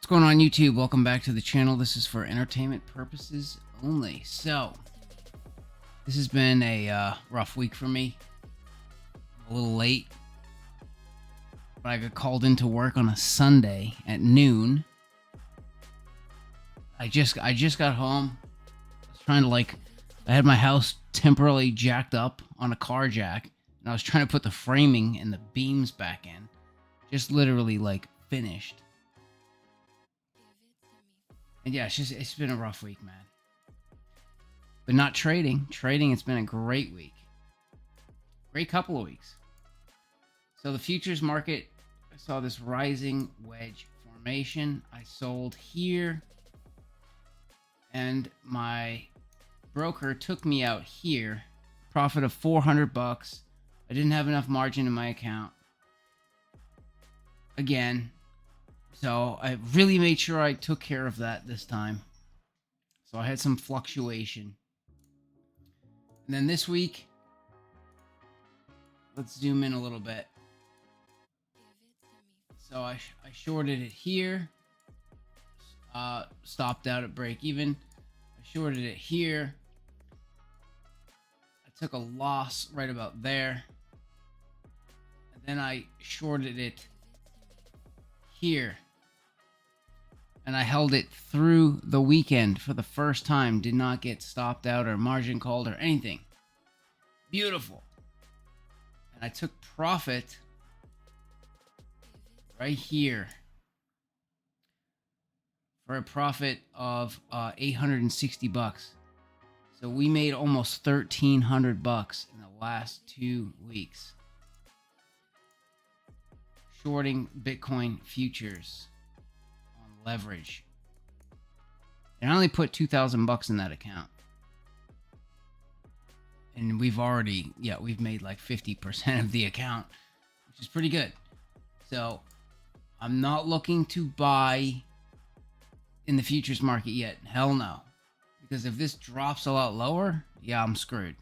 going on YouTube? Welcome back to the channel. This is for entertainment purposes only. So, this has been a rough week for me. I'm a little late, but I got called into work on a Sunday at noon. I just got home. I was trying to I had my house temporarily jacked up on a car jack, and I was trying to put the framing and the beams back in. Just literally finished. And yeah, it's been a rough week, man. But not trading. Trading, it's been a great week. Great couple of weeks. So the futures market, I saw this rising wedge formation. I sold here. And my broker took me out here. Profit of $400. I didn't have enough margin in my account. Again. So I really made sure I took care of that this time. So I had some fluctuation. And then this week, let's zoom in a little bit. So I shorted it here. Stopped out at break even. I shorted it here. I took a loss right about there. And then I shorted it here. And I held it through the weekend for the first time. Did not get stopped out or margin called or anything. Beautiful. And I took profit right here for a profit of $860. So we made almost $1,300 in the last 2 weeks. Shorting Bitcoin futures. Leverage. And I only put $2,000 in that account. And we've made like 50% of the account, which is pretty good. So I'm not looking to buy in the futures market yet. Hell no. Because if this drops a lot lower, yeah, I'm screwed.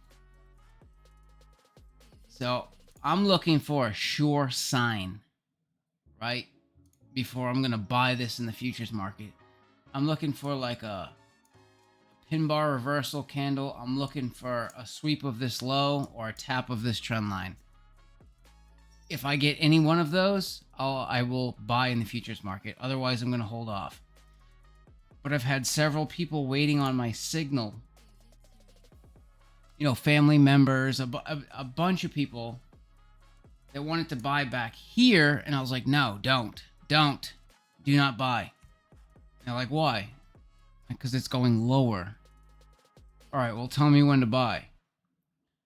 So I'm looking for a sure sign, right? Before I'm going to buy this in the futures market. I'm looking for like a pin bar reversal candle. I'm looking for a sweep of this low or a tap of this trend line. If I get any one of those, I will buy in the futures market. Otherwise, I'm going to hold off. But I've had several people waiting on my signal. You know, family members, a bunch of people that wanted to buy back here. And I was like, no, do not buy. And they're like, why? Because it's going lower. All right, well, tell me when to buy.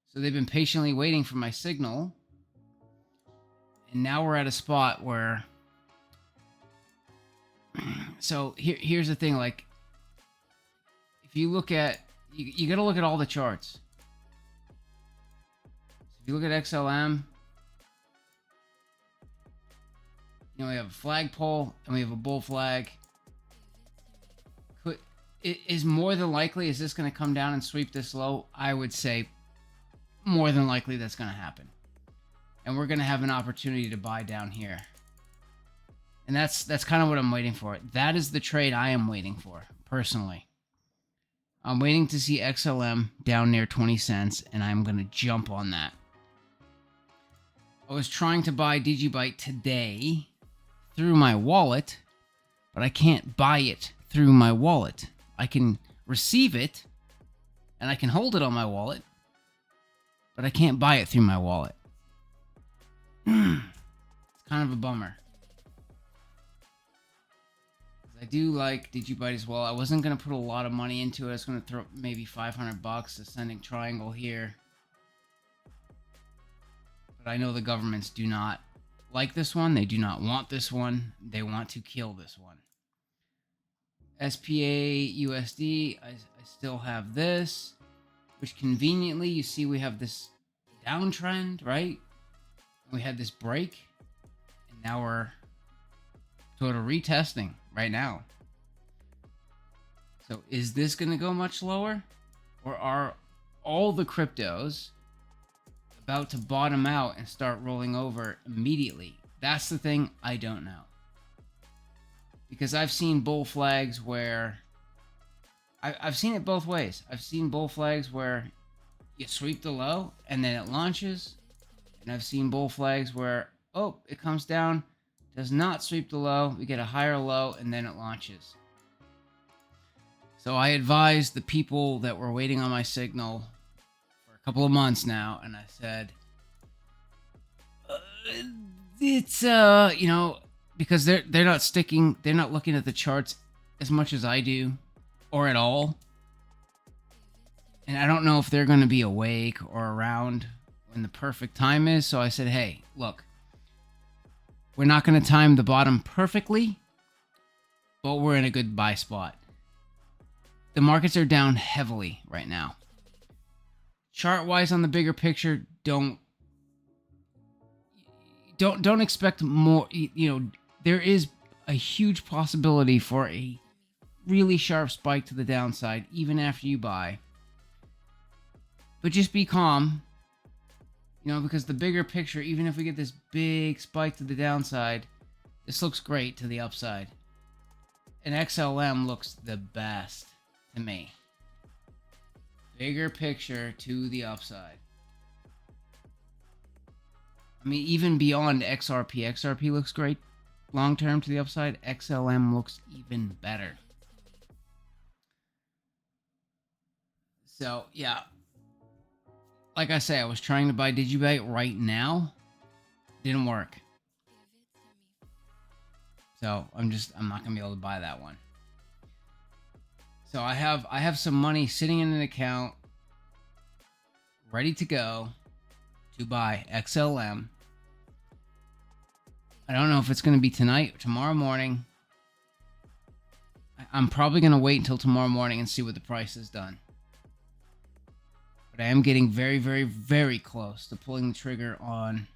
So they've been patiently waiting for my signal. And now we're at a spot where... So here's the thing, if you look at... You got to look at all the charts. So if you look at XLM... You know, we have a flagpole and we have a bull flag. Is more than likely, is this going to come down and sweep this low? I would say more than likely that's going to happen. And we're going to have an opportunity to buy down here. And that's kind of what I'm waiting for. That is the trade I am waiting for, personally. I'm waiting to see XLM down near 20 cents, and I'm going to jump on that. I was trying to buy Digibyte today through my wallet, but I can't buy it through my wallet. I can receive it and I can hold it on my wallet, but I can't buy it through my wallet. It's kind of a bummer. I do like Digibyte as well. I wasn't going to put a lot of money into it. I was going to throw maybe $500, ascending triangle here. But I know the governments do not like this one. They do not want this one. They want to kill this one. SPA USD, I still have this, which conveniently, you see we have this downtrend, right? We had this break, and now we're sort of retesting right now. So is this going to go much lower? Or are all the cryptos about to bottom out and start rolling over immediately? That's the thing I don't know. Because I've seen bull flags where I've seen it both ways. I've seen bull flags where you sweep the low and then it launches, and I've seen bull flags where it comes down, does not sweep the low, we get a higher low, and then it launches. So I advised the people that were waiting on my signal for a couple of months now, and I said, it's because they're not sticking, they're not looking at the charts as much as I do, or at all. And I don't know if they're going to be awake or around when the perfect time is. So I said, hey, look, we're not going to time the bottom perfectly, but we're in a good buy spot. The markets are down heavily right now. Chart wise on the bigger picture, don't expect more. There is a huge possibility for a really sharp spike to the downside even after you buy. But just be calm, because the bigger picture, even if we get this big spike to the downside, this looks great to the upside. And XLM looks the best to me. Bigger picture to the upside. I mean, even beyond XRP. XRP looks great long term to the upside. XLM looks even better. So, yeah. Like I say, I was trying to buy Digibyte right now. Didn't work. So, I'm not going to be able to buy that one. So, I have some money sitting in an account ready to go to buy XLM. I don't know if it's going to be tonight or tomorrow morning. I'm probably going to wait until tomorrow morning and see what the price has done. But I am getting very, very, very close to pulling the trigger on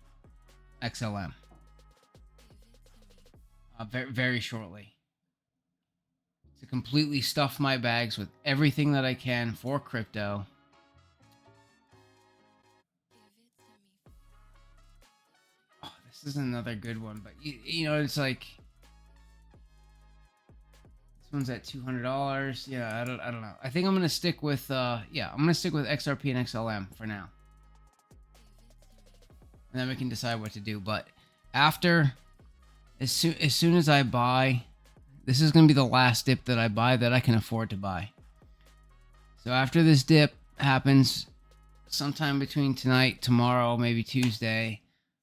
XLM. Very, very shortly. To completely stuff my bags with everything that I can for crypto. Oh, this is another good one, but it's like this one's at $200. Yeah, I don't know. I think I'm gonna stick with I'm gonna stick with XRP and XLM for now, and then we can decide what to do. But after, as soon as I buy, this is gonna be the last dip that I buy that I can afford to buy. So after this dip happens, sometime between tonight, tomorrow, maybe Tuesday,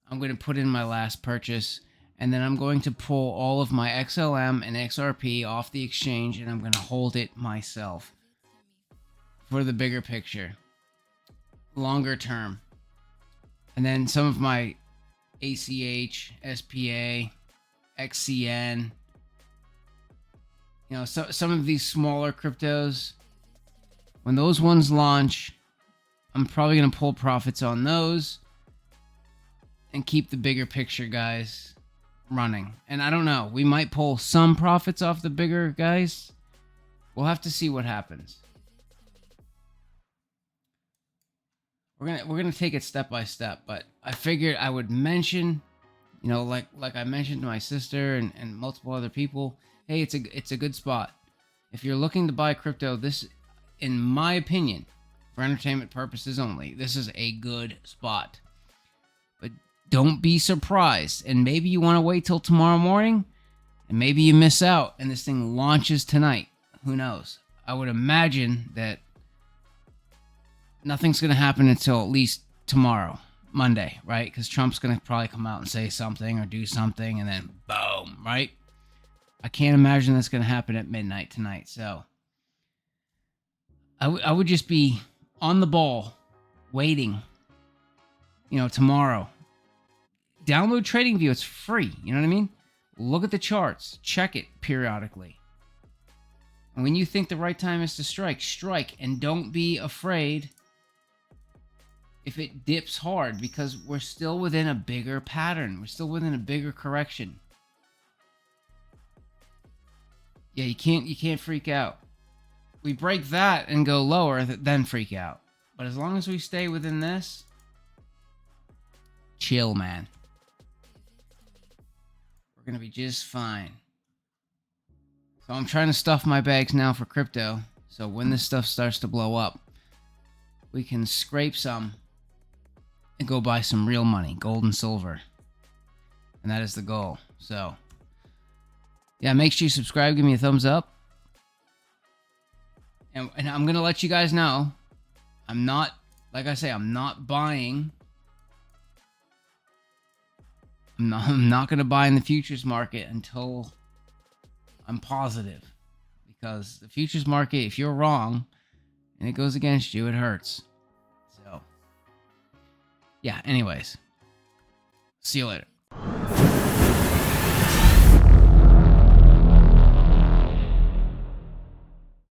I'm going to put in my last purchase, and then I'm going to pull all of my XLM and XRP off the exchange, and I'm going to hold it myself for the bigger picture, longer term. And then some of my ACH, SPA, XCN, so some of these smaller cryptos, when those ones launch, I'm probably going to pull profits on those and keep the bigger picture guys running. And I don't know, we might pull some profits off the bigger guys. We'll have to see what happens. We're gonna take it step by step, but I figured I would mention, like I mentioned to my sister and multiple other people, hey, it's a good spot. If you're looking to buy crypto, this, in my opinion, for entertainment purposes only, this is a good spot. But don't be surprised, and maybe you want to wait till tomorrow morning, and maybe you miss out and this thing launches tonight. Who knows? I would imagine that nothing's going to happen until at least tomorrow, Monday, right? Because Trump's going to probably come out and say something or do something, and then boom, right? I can't imagine that's going to happen at midnight tonight. So I would just be on the ball, waiting, tomorrow. Download TradingView. It's free. You know what I mean? Look at the charts. Check it periodically. And when you think the right time is to strike. And don't be afraid if it dips hard, because we're still within a bigger pattern. We're still within a bigger correction. Yeah, you can't freak out. We break that and go lower, then freak out. But as long as we stay within this, chill, man. We're going to be just fine. So I'm trying to stuff my bags now for crypto. So when this stuff starts to blow up, we can scrape some and go buy some real money, gold and silver. And that is the goal. So yeah, make sure you subscribe, give me a thumbs up. And I'm going to let you guys know, I'm not, like I say, I'm not buying. I'm not going to buy in the futures market until I'm positive. Because the futures market, if you're wrong and it goes against you, it hurts. So, yeah, anyways. See you later.